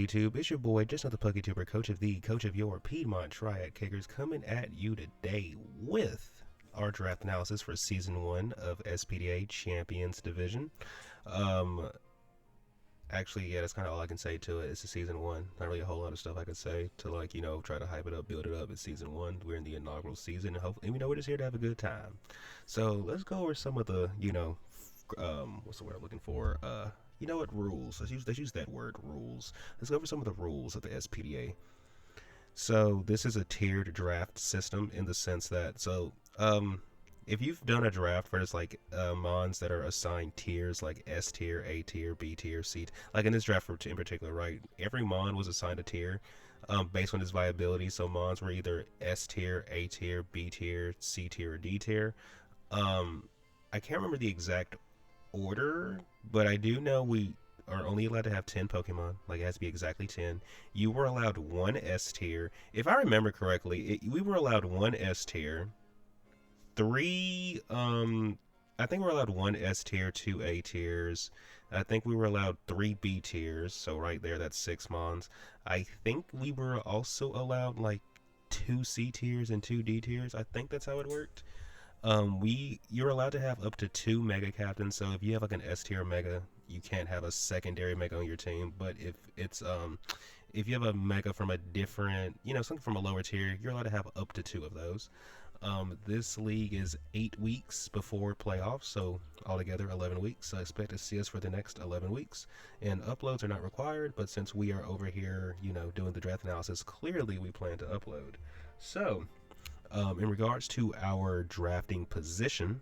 YouTube? It's your boy, just another PokeTuber, coach of your Piedmont Triad Kickers, coming at you today with our draft analysis for Season 1 of SPDA Champions Division. Um, Actually, yeah, that's kind of all I can say to it. It's a Season 1. Not really a whole lot of stuff I could say to, try to hype it up, build it up. It's Season 1. We're in the inaugural season, and hopefully, we're just here to have a good time. So, let's go over some of the, what's the word I'm looking for? You know what, rules. Let's use that word, rules. Let's go over some of the rules of the SPDA. So this is a tiered draft system in the sense that if you've done a draft where there's mons that are assigned tiers like S tier, A tier, B tier, C, like in this draft in particular, right? Every mon was assigned a tier based on its viability. So mons were either S tier, A tier, B tier, C tier, or D tier. I can't remember the exact order, but I do know we are only allowed to have 10 Pokemon. Like, it has to be exactly 10. You were allowed one S tier. If I remember correctly, we were allowed one S tier, three, I think we were allowed one S tier, two A tiers. I think we were allowed three B tiers, so right there, that's 6 Mons. I think we were also allowed, like, 2 C tiers and 2 D tiers. I think that's how it worked. You're allowed to have up to 2 Mega Captains, so if you have like an S tier Mega, you can't have a secondary Mega on your team, but if you have a Mega from a different, something from a lower tier, you're allowed to have up to 2 of those. This league is 8 weeks before playoffs, so altogether 11 weeks. So I expect to see us for the next 11 weeks. And uploads are not required, but since we are over here, doing the draft analysis, clearly we plan to upload. So, in regards to our drafting position,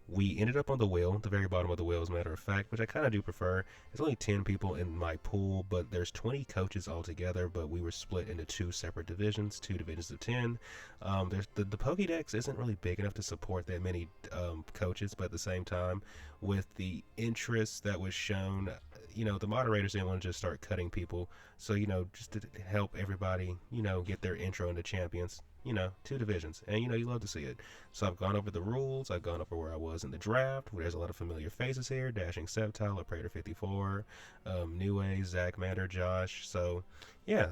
we ended up on the wheel, the very bottom of the wheel, as a matter of fact, which I kind of do prefer. There's only 10 people in my pool, but there's 20 coaches altogether, but we were split into 2 separate divisions, 2 divisions of 10. There's the Pokédex isn't really big enough to support that many coaches, but at the same time, with the interest that was shown, the moderators didn't want to just start cutting people. So, just to help everybody, get their intro into champions. 2 divisions, and you love to see it. So I've gone over the rules, I've gone over where I was in the draft. There's a lot of familiar faces here: Dashing Sceptile, Praetor 54, Nue, Zach Mander, Josh. So yeah,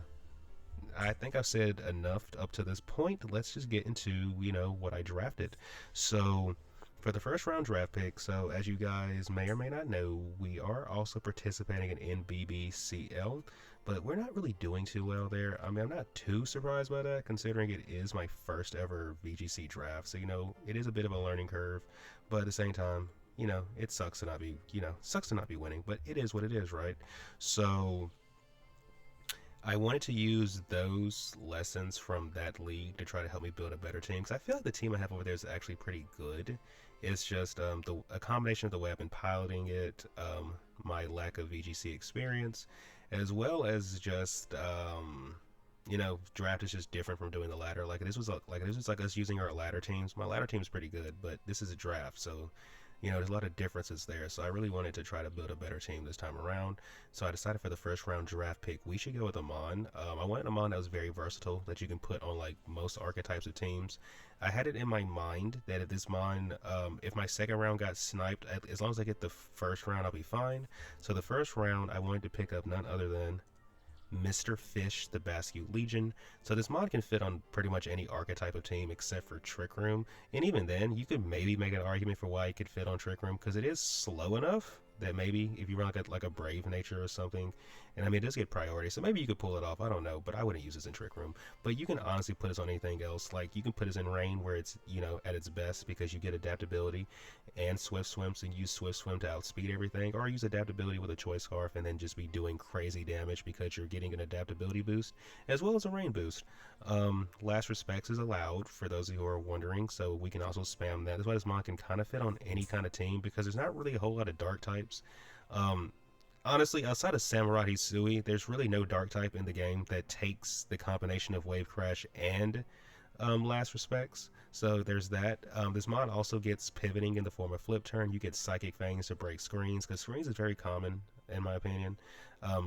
I think I've said enough up to this point. Let's just get into what I drafted. So for the first round draft pick, so as you guys may or may not know, we are also participating in NBBCL, but we're not really doing too well there. I mean, I'm not too surprised by that, considering it is my first ever VGC draft. So, it is a bit of a learning curve, but at the same time, it sucks to not be, winning, but it is what it is, right? So I wanted to use those lessons from that league to try to help me build a better team, because I feel like the team I have over there is actually pretty good. It's just a combination of the way I've been piloting it, my lack of VGC experience, as well as just draft is just different from doing the ladder. This was like us using our ladder teams. My ladder team is pretty good, but this is a draft, so there's a lot of differences there. So I really wanted to try to build a better team this time around. So I decided for the first round draft pick, we should go with a Mon. I wanted a Mon that was very versatile, that you can put on like most archetypes of teams. I had it in my mind that if this Mon, if my second round got sniped, as long as I get the first round, I'll be fine. So the first round, I wanted to pick up none other than Mr. Fish, the Basque Legion. So this mod can fit on pretty much any archetype of team except for Trick Room. And even then, you could maybe make an argument for why it could fit on Trick Room, because it is slow enough that maybe if you run like a Brave Nature or something, and I mean, it does get priority, so maybe you could pull it off. I don't know, but I wouldn't use this in Trick Room. But you can honestly put this on anything else. Like, you can put this in Rain, where it's, at its best, because you get adaptability and Swift Swim, so you use Swift Swim to outspeed everything, or use adaptability with a Choice Scarf and then just be doing crazy damage because you're getting an adaptability boost, as well as a Rain boost. Last Respects is allowed, for those of you who are wondering, so we can also spam that. That's why this mod can kind of fit on any kind of team, because there's not really a whole lot of dark types. Honestly, outside of Samurai Hisui, there's really no dark type in the game that takes the combination of Wave Crash and Last Respects. So there's that. This mod also gets pivoting in the form of Flip Turn. You get Psychic Fangs to break screens, because screens is very common, in my opinion,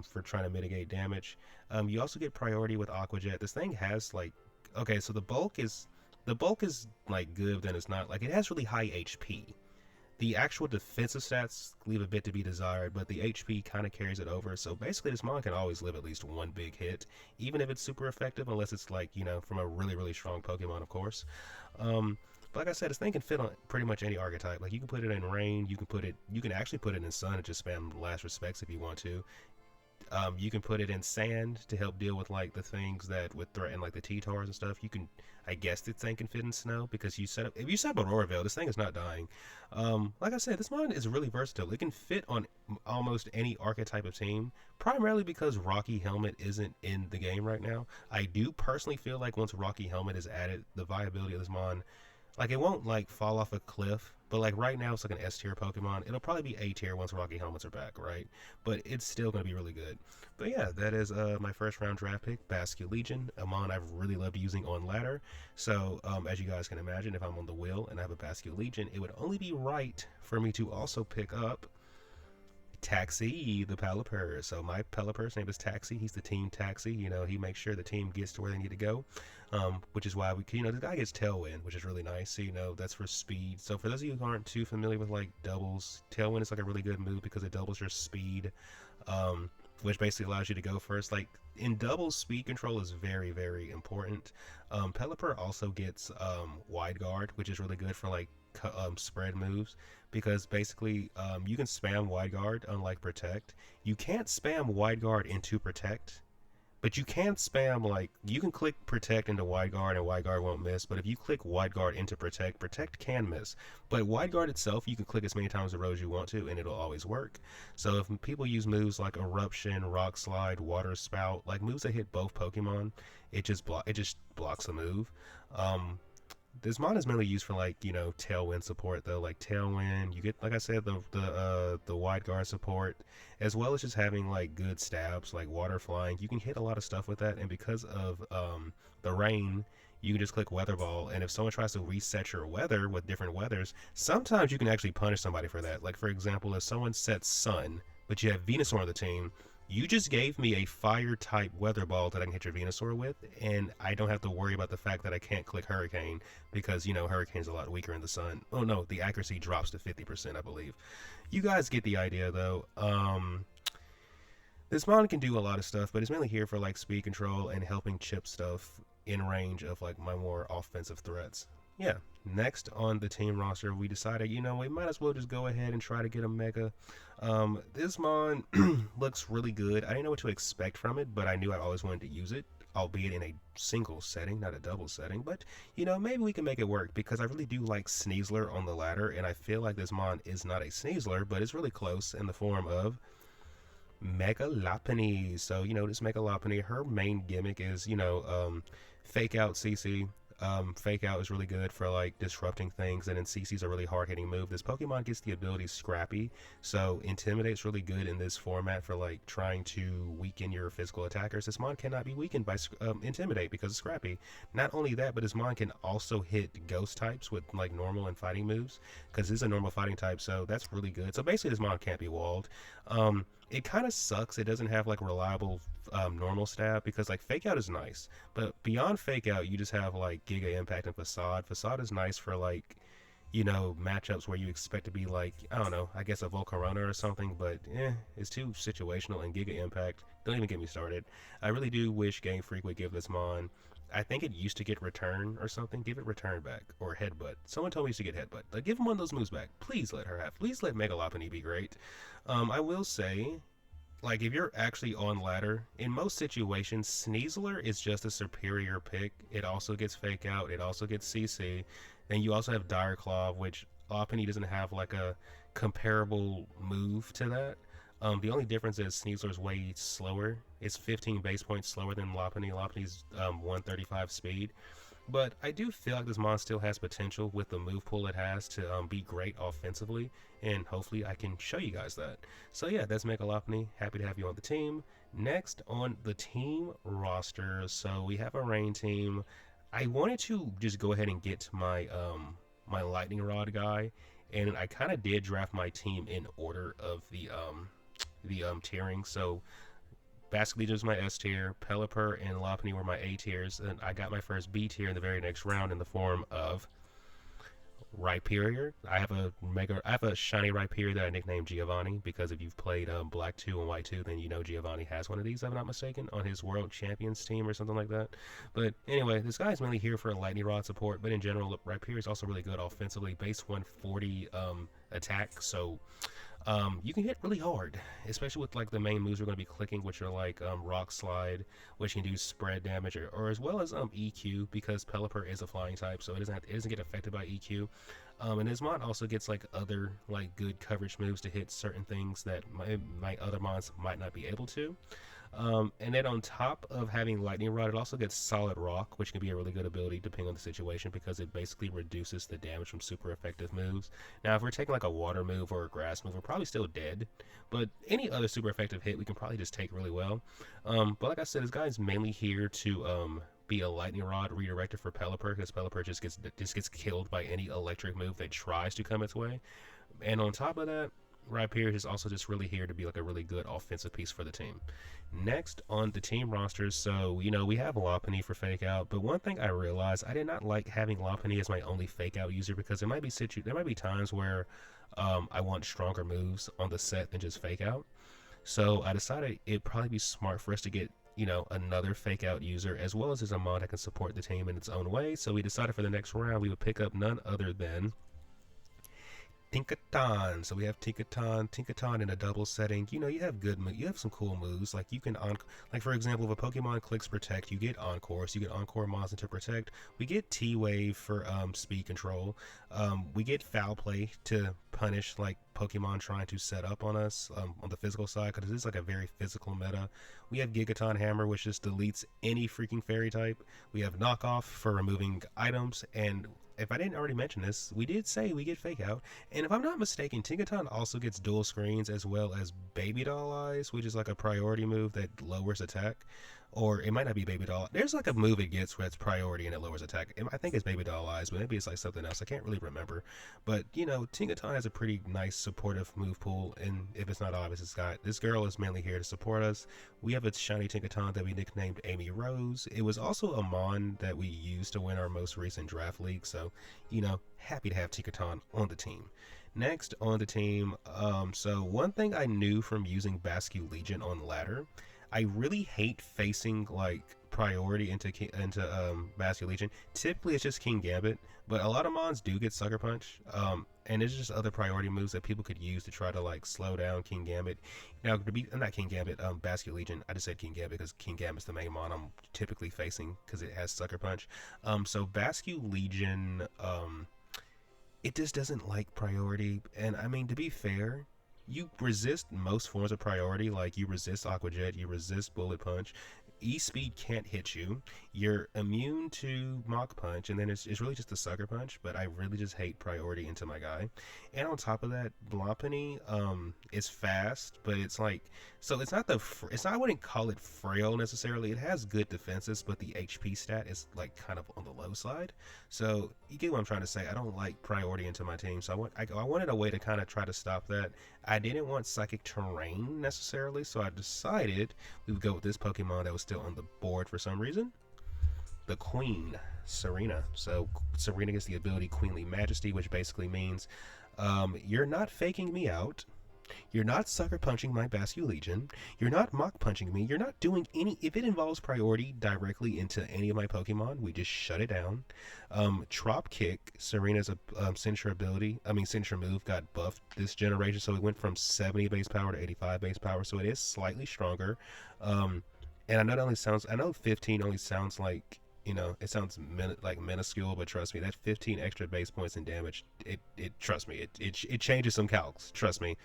for trying to mitigate damage. You also get priority with Aqua Jet. This thing has so the bulk is like good, then it's not. Like, it has really high HP. The actual defensive stats leave a bit to be desired, but the HP kind of carries it over. So basically, this mon can always live at least one big hit, even if it's super effective, unless it's like, from a really, really strong Pokemon, of course. But like I said, this thing can fit on pretty much any archetype. Like, you can put it in rain, you can actually put it in sun and just spam last respects if you want to. You can put it in sand to help deal with like the things that would threaten like the T-Tars and stuff. You can, I guess this thing can fit in snow because if you set up Auroraville, this thing is not dying. Like I said, this mon is really versatile. It can fit on almost any archetype of team, primarily because Rocky Helmet isn't in the game right now. I do personally feel like once Rocky Helmet is added, the viability of this mon, like, it won't like fall off a cliff, but like right now it's like an S tier Pokemon. It'll probably be A tier once Rocky Helmets are back, right? But it's still gonna be really good. But yeah, that is my first round draft pick, Basculegion, a mon I've really loved using on ladder. So as you guys can imagine, if I'm on the wheel and I have a Basculegion, it would only be right for me to also pick up Taxi, the Pelipper. So my Pelipper's name is Taxi. He's the team Taxi. He makes sure the team gets to where they need to go, which is why this guy gets Tailwind, which is really nice. So, that's for speed. So for those of you who aren't too familiar with like doubles, Tailwind is like a really good move because it doubles your speed, which basically allows you to go first. Like in doubles, speed control is very, very important. Pelipper also gets Wide Guard, which is really good for like spread moves, because basically you can spam Wide Guard unlike Protect. You can't spam Wide Guard into Protect, but you can spam, like, you can click Protect into Wide Guard and Wide Guard won't miss, but if you click Wide Guard into Protect, Protect can miss. But Wide Guard itself, you can click as many times a row as you want to and it'll always work. So if people use moves like Eruption, Rock Slide, Water Spout, like moves that hit both Pokemon, it just blocks the move. This mon is mainly used for like Tailwind support though. Like Tailwind, you get, like I said, the Wide Guard support, as well as just having like good stabs like Water Flying. You can hit a lot of stuff with that, and because of the rain, you can just click Weather Ball, and if someone tries to reset your weather with different weathers, sometimes you can actually punish somebody for that. Like for example, if someone sets Sun, but you have Venusaur on the team, you just gave me a fire type weather ball that I can hit your Venusaur with, and I don't have to worry about the fact that I can't click Hurricane because, Hurricane's a lot weaker in the sun. Oh no, the accuracy drops to 50%, I believe. You guys get the idea though. This mon can do a lot of stuff, but it's mainly here for like speed control and helping chip stuff in range of like my more offensive threats. Yeah, next on the team roster, we decided, we might as well just go ahead and try to get a Mega. This mon looks really good. I didn't know what to expect from it, but I knew I always wanted to use it, albeit in a single setting, not a double setting. But, maybe we can make it work, because I really do like Sneasler on the ladder, and I feel like this mon is not a Sneasler, but it's really close in the form of Mega Lopunny. So, this Mega Lopunny, her main gimmick is, fake out CC. Fake Out is really good for like disrupting things, and then CC's a really hard-hitting move. This Pokemon gets the ability Scrappy, so Intimidate's really good in this format for like trying to weaken your physical attackers. This mon cannot be weakened by Intimidate because of Scrappy. Not only that, but this mon can also hit Ghost types with like normal and fighting moves, because this is a normal fighting type, so that's really good. So basically this mon can't be walled. It kind of sucks it doesn't have like reliable normal stab, because like Fake Out is nice, but beyond Fake Out you just have like Giga Impact and Facade. Facade is nice for like matchups where you expect to be like, I don't know, I guess a Volcarona or something, but it's too situational. And Giga Impact, don't even get me started. I really do wish Game Freak would give this mon, I think it used to get Return or something. Give it Return back, or Headbutt. Someone told me it used to get Headbutt. Like, give him one of those moves back. Please let her have. Please let Mega Lopunny be great. I will say, like, if you're actually on ladder, in most situations, Sneasler is just a superior pick. It also gets Fake Out. It also gets CC. Then you also have Dire Claw, which Lopunny doesn't have like a comparable move to that. The only difference is Sneasler's way slower. It's 15 base points slower than Lopunny. Lopunny's 135 speed. But I do feel like this mon still has potential with the move pool it has to be great offensively, and hopefully I can show you guys that. So yeah, that's Mega Lopunny. Happy to have you on the team. Next on the team roster, so we have a rain team. I wanted to just go ahead and get my my lightning rod guy, and I kind of did draft my team in order of the tiering. So Basculegion was my S tier, Pelipper and Lopunny were my A tiers, and I got my first B tier in the very next round in the form of Rhyperior. I have a shiny Rhyperior that I nicknamed Giovanni because if you've played Black 2 and White 2, then you know Giovanni has one of these, if I'm not mistaken, on his World Champions team or something like that. But anyway, this guy is mainly here for a Lightning Rod support, but in general, Rhyperior is also really good offensively. Base 140 attack, so you can hit really hard, especially with like the main moves we're going to be clicking, which are like Rock Slide, which can do spread damage, or as well as EQ, because Pelipper is a flying type, so it doesn't get affected by EQ. And his mod also gets like other like good coverage moves to hit certain things that my other mods might not be able to. And then on top of having Lightning Rod, it also gets Solid Rock, which can be a really good ability depending on the situation because it basically reduces the damage from super effective moves. Now, if we're taking like a water move or a grass move, we're probably still dead. But any other super effective hit, we can probably just take really well. But like I said, this guy is mainly here to be a Lightning Rod redirector for Pelipper because Pelipper just gets killed by any electric move that tries to come its way. And on top of that, Rhyperior is also just really here to be like a really good offensive piece for the team. Next on the team rosters, so we have Lopunny for fake out, but one thing I realized, I did not like having Lopunny as my only fake out user because there might be times where I want stronger moves on the set than just fake out. So I decided it'd probably be smart for us to get another fake out user as well as a mod that can support the team in its own way. So we decided for the next round we would pick up none other than Tinkaton. So we have Tinkaton in a double setting. You have you have some cool moves. Like you can like for example, if a Pokemon clicks Protect, you get Encore. So you get Encore Mods into Protect. We get T-Wave for speed control. We get Foul Play to punish like Pokemon trying to set up on us on the physical side because this is like a very physical meta. We have Gigaton Hammer, which just deletes any freaking fairy type. We have Knockoff for removing items, and if I didn't already mention this, we did say we get Fake Out, and if I'm not mistaken, Tinkaton also gets Dual Screens as well as Baby Doll Eyes, which is like a priority move that lowers attack. Or it might not be Baby Doll. There's like a move it gets where it's priority and it lowers attack. I think it's Baby Doll Eyes, but maybe it's like something else. I can't really remember. But, Tinkaton has a pretty nice supportive move pool, and if it's not obvious, this girl is mainly here to support us. We have a shiny Tinkaton that we nicknamed Amy Rose. It was also a Mon that we used to win our most recent draft league, so, happy to have Tinkaton on the team. Next on the team, so one thing I knew from using Basque Legion on ladder, I really hate facing like priority into Basque Legion. Typically it's just King Gambit, but a lot of mons do get Sucker Punch, and there's just other priority moves that people could use to try to like slow down King Gambit. Now not King Gambit, Basque Legion. I just said King Gambit because King Gambit's the main mon I'm typically facing because it has Sucker Punch. So Basque Legion, it just doesn't like priority, and I mean, to be fair, you resist most forms of priority, like you resist Aqua Jet, you resist Bullet Punch. E-Speed can't hit you. You're immune to Mach Punch, and then it's really just a Sucker Punch, but I really just hate priority into my guy. And on top of that, Blampany is fast, but it's like, so it's not I wouldn't call it frail necessarily. It has good defenses, but the HP stat is like kind of on the low side. So you get what I'm trying to say. I don't like priority into my team, so I wanted a way to kind of try to stop that. I didn't want Psychic Terrain necessarily, so I decided we would go with this Pokemon that was still on the board for some reason. The Queen, Serena. So Serena gets the ability Queenly Majesty, which basically means you're not faking me out. You're not sucker punching my Basque Legion. You're not mock punching me. You're not doing if it involves priority directly into any of my Pokemon, we just shut it down. Trop Kick, Serena's signature move got buffed this generation, so it went from 70 base power to 85 base power, so it is slightly stronger. And I know 15 only sounds like, it sounds like minuscule, but trust me, that 15 extra base points in damage, trust me, it changes some calcs, trust me.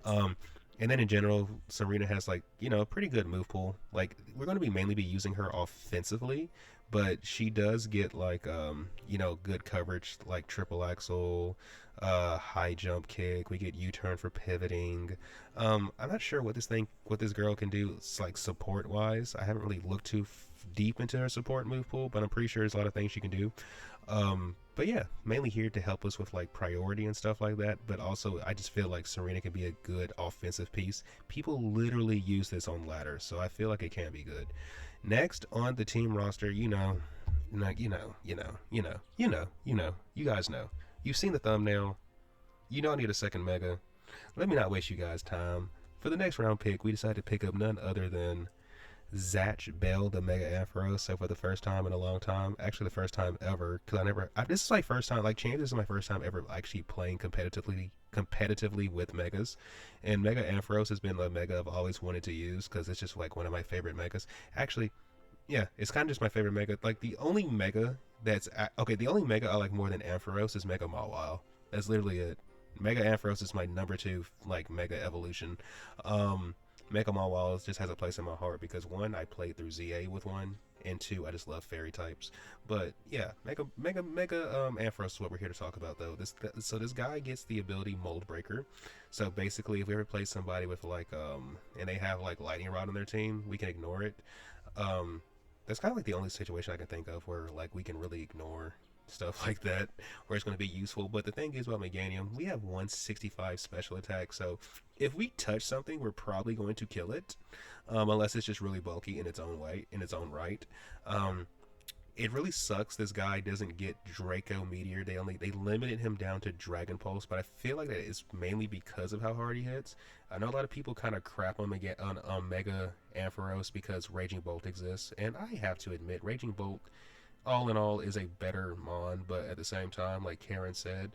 And then in general, Serena has like, a pretty good move pool. Like, we're going to mainly be using her offensively, but she does get like, good coverage, like triple axle, high jump kick. We get U-turn for pivoting. I'm not sure what this girl can do, like support wise. I haven't really looked too deep into her support move pool, but I'm pretty sure there's a lot of things she can do. But yeah, mainly here to help us with like priority and stuff like that, but also I just feel like Serena can be a good offensive piece. People literally use this on ladder, so I feel like it can be good. Next on the team roster, you guys know, You've seen the thumbnail. You know I need a second mega. Let me not waste you guys' time. For the next round pick, we decided to pick up none other than Zatch Bell, the Mega Ampharos. So for the first time in a long time, actually the first time ever, because this is my first time, like Champs, this is my first time ever actually playing competitively with megas, and Mega Ampharos has been the mega I've always wanted to use because it's just like one of my favorite megas. Actually, yeah, it's kind of just my favorite mega. Like the only mega the only mega I like more than Ampharos is Mega Mawile. That's literally it. Mega Ampharos is my number two like mega evolution. Mega Mawile just has a place in my heart because one, I played through ZA with one, and two, I just love fairy types. But yeah, Mega Ampharos is what we're here to talk about though. So this guy gets the ability Mold Breaker. So basically, if we ever play somebody with like and they have like Lightning Rod on their team, we can ignore it. That's kind of like the only situation I can think of where like we can really ignore stuff like that where it's going to be useful. But the thing is about Meganium, we have 165 special attack, so if we touch something we're probably going to kill it, unless it's just really bulky in its own right. It really sucks this guy doesn't get Draco Meteor. They limited him down to Dragon Pulse, but I feel like that is mainly because of how hard he hits. I know a lot of people kind of crap on Mega Ampharos because Raging Bolt exists, and I have to admit Raging Bolt all in all is a better mon, but at the same time, like Karen said,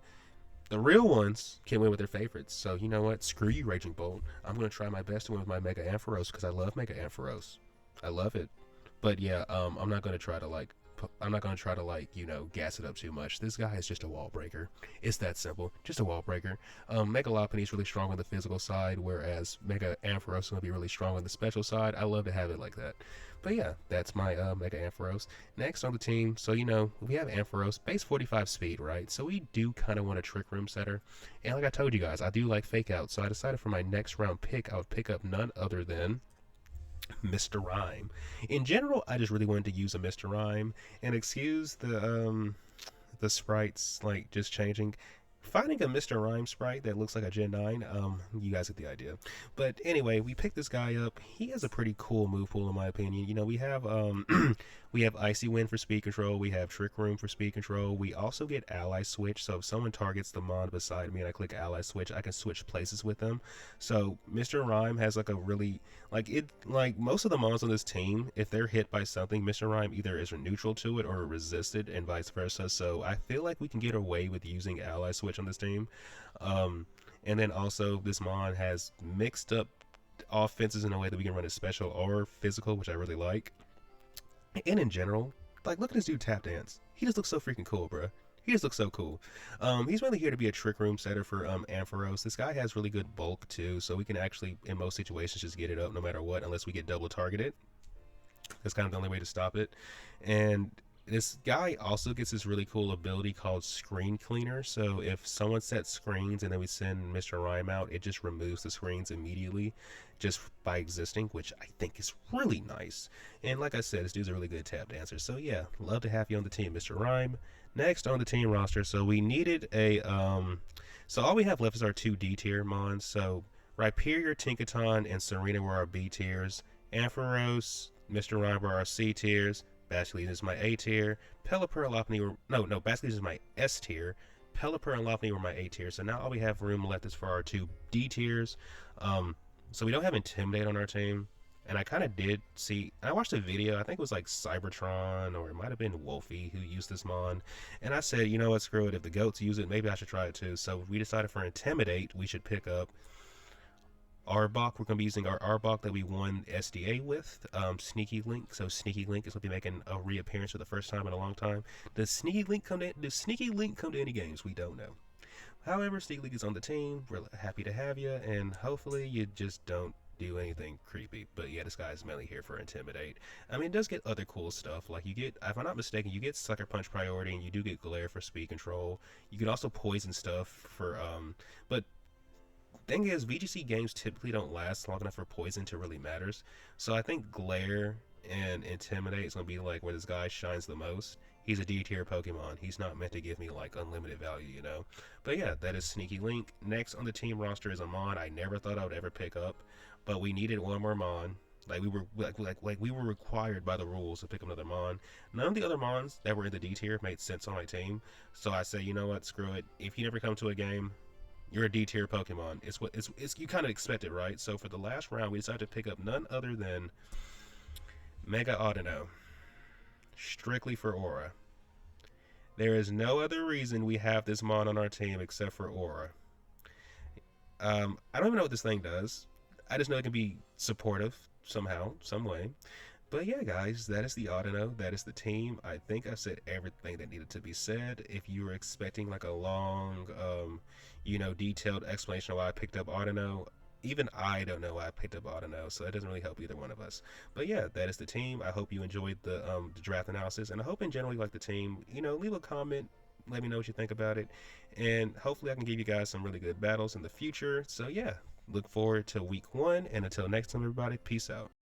the real ones can win with their favorites. So you know what? Screw you, Raging Bolt. I'm going to try my best to win with my Mega Ampharos because I love Mega Ampharos. I love it. But yeah, I'm not going to try to gas it up too much. This guy is just a wall breaker. It's that simple. Just a wall breaker. Mega Lopunny is really strong on the physical side, whereas Mega Ampharos is going to be really strong on the special side. I love to have it like that. But yeah, that's my Mega Ampharos. Next on the team, so we have Ampharos, base 45 speed, right? So we do kind of want a Trick Room setter. And like I told you guys, I do like Fake Out. So I decided for my next round pick, I would pick up none other than Mr. Rhyme. In general, I just really wanted to use a Mr. Rhyme, and excuse the sprites like just changing. Finding a Mr. Rhyme sprite that looks like a Gen 9, you guys get the idea. But anyway, we picked this guy up. He has a pretty cool move pool in my opinion. We have we have Icy Wind for speed control, we have Trick Room for speed control, we also get Ally Switch, so if someone targets the mon beside me and I click Ally Switch, I can switch places with them. So Mr. Rhyme has like a really, like most of the mons on this team, if they're hit by something, Mr. Rhyme either is neutral to it or resisted and vice versa. So I feel like we can get away with using Ally Switch on this team. And then also this mon has mixed up offenses in a way that we can run it special or physical, which I really like. And in general, like, look at this dude tap dance. He just looks so freaking cool, bro. He just looks so cool. He's really here to be a Trick Room setter for Ampharos. This guy has really good bulk too, so we can actually in most situations just get it up no matter what, unless we get double targeted. That's kind of the only way to stop it. And this guy also gets this really cool ability called Screen Cleaner. So if someone sets screens and then we send Mr. Rhyme out, it just removes the screens immediately just by existing, which I think is really nice. And like I said, this dude's a really good tap dancer. So yeah, love to have you on the team, Mr. Rhyme. Next on the team roster, so we needed a so all we have left is our 2 D tier mons. So Rhyperior, Tinkaton, and Serena were our B tiers. Ampharos, Mr. Rhyme were our C tiers. Basically, is my A tier. Pelipper and Lopunny were Basically, this is my S tier. Pelipper and Lopunny were my A tier. So now all we have room left is for our 2 D tiers. So we don't have Intimidate on our team. And I kind of did see, I watched a video, I think it was like Cybertron, or it might have been Wolfie who used this mon. And I said, you know what, screw it, if the goats use it, maybe I should try it too. So we decided for Intimidate, we should pick up Arbok. We're going to be using our Arbok that we won SDA with, Sneaky Link. So Sneaky Link is going to be making a reappearance for the first time in a long time. Does Sneaky Link come to any games? We don't know. However, Sneaky Link is on the team. We're happy to have you, and hopefully you just don't do anything creepy. But yeah, this guy is mainly here for Intimidate. I mean, it does get other cool stuff. Like you get, if I'm not mistaken, you get Sucker Punch priority, and you do get Glare for speed control. You can also poison stuff for, but thing is, VGC games typically don't last long enough for poison to really matters. So I think Glare and Intimidate is going to be like where this guy shines the most. He's a D tier Pokemon. He's not meant to give me like unlimited value, But yeah, that is Sneaky Link. Next on the team roster is a mon I never thought I would ever pick up, but we needed one more mon. Like we were required by the rules to pick up another Mon. None of the other Mons that were in the D tier made sense on my team. So I say, you know what, screw it. If you never come to a game, you're a D tier Pokemon. It's you kind of expect it, right? So for the last round, we decided to pick up none other than Mega Audino, strictly for Aura. There is no other reason we have this Mon on our team except for Aura. I don't even know what this thing does. I just know it can be supportive somehow, some way. But yeah, guys, that is the Audino. That is the team. I think I said everything that needed to be said. If you were expecting like a long, detailed explanation of why I picked up Audino, even I don't know why I picked up Audino, so that doesn't really help either one of us. But yeah, that is the team. I hope you enjoyed the draft analysis, and I hope in general you like the team. Leave a comment. Let me know what you think about it, and hopefully I can give you guys some really good battles in the future. So yeah, look forward to week 1, and until next time, everybody, peace out.